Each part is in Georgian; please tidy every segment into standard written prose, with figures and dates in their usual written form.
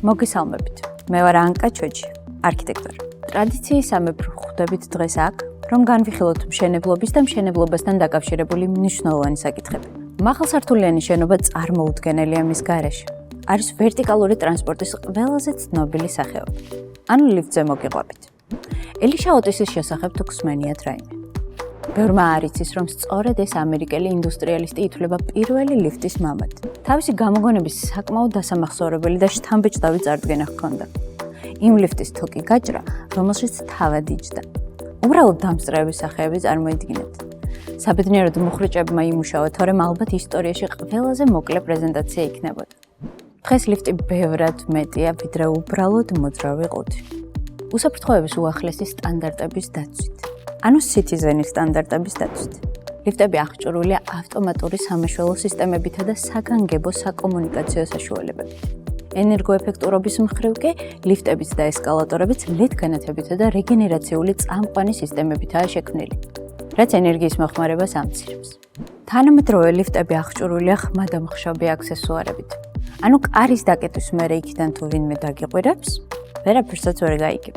მოგესალმებით. მე ვარ ანკა ჩოჯი, არქიტექტორი. ტრადიციისამებრ ხვდებით დღეს აქ, რომ განვიხილოთ მშენებლობის და მშენებლობასთან დაკავშირებული მნიშვნელოვანი საკითხები. მაღალსართულიანი შენობა წარმოუდგენელია მის გარეშე. არის ვერტიკალური ტრანსპორტის ყველაზე ცნობილი სახეობა. ანუ ლიფტზე მოგიყვებით. ელიშა ოტისის შესახებ თუ გსმენიათ რაიმე. ბევრმა არ იცის, რომ სწორედ ეს ამერიკელი ინდუსტრიალისტი ითვლება პირველი ლიფტის მამად. თავისი გამოგონების საკმაოდ დასამახსოვრებელი და შთამბეჭდავი წარდგენა ჰქონდა. იმ ლიფტის თოკი გაჭრა, რომელშიც თავად იჯდა. უბრალოდ დამსწრეების სახეები წარმოიდგინეთ. საბედნიეროდ მუხრიჭებმა იმუშავა, თორემ ალბათ ისტორიაში ყველაზე მოკლე პრეზენტაცია იქნებოდა. დღეს ლიფტი ბევრად მეტია, ვიდრე უბრალოდ მოძრავი ყუთი. უსაფრთხოების უახლესი სტანდარტების დაცვით. ანუ citizen-ის სტანდარტების დაცვით. ლიფტები აღჭურვილია ავტომატური სამაშველო სისტემებითა და საგანგებო საკომუნიკაციო საშუალებებით. ენერგოეფექტურობის მხრივ კი ლიფტებიც და ესკალატორებიც LED განათებითა და რეგენერაციული წამყვანი სისტემებითაა შექმნილი, რაც ენერგიის მოხმარებას ამცირებს. თანამედროვე ლიფტები აღჭურვილია ხმადამხშობი აქსესუარებით. ანუ კარის დაკეტვის მერე იქიდან თუ ვინმე დაგიყვირებს, ვერაფერსაც ვერ გაიგებ.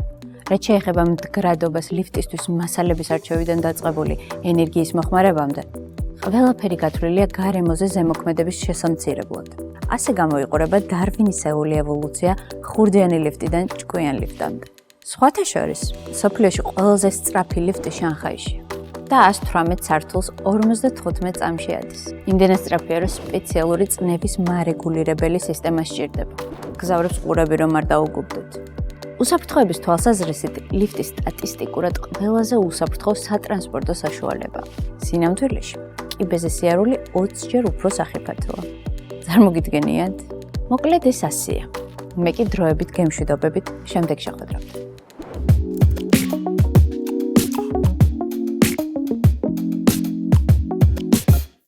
რაც შეეხება მდგრადობას ლიფტისთვის მასალების არჩევიდან დაწყებული ენერგიის მოხმარებამდე, ყველაფერი გათვლილია გარემოზე ზემოქმედების შესამცირებლად. ასე გამოიყურება დარვინისეული ევოლუცია ხურდიანი ლიფტიდან ჭკვიან ლიფტამდე. სხვათა შორის, მსოფლიოში ყველაზე სწრაფი ლიფტი შანხაიშია და 118 სართულს 55 წამში ადის. იმდენად სწრაფია, რომ სპეციალური წნევის მარეგულირებელი სისტემა სჭირდება. გზავრებს ყურები რომ არ დაუგუბდეთ. უსაფრთხოების თვალსაზრისით ლიფტი სტატისტიკურად ყველაზე უსაფრთხო სატრანსპორტო საშუალებაა. სინამდვილეში, კიბეზე სიარული 20 ჯერ უფრო სახიფათოა. წარმოგიდგენიათ? მოკლედ ეს ასეა. მე კი დროებით გემშვიდობებით შემდეგ შეხვედრამდე.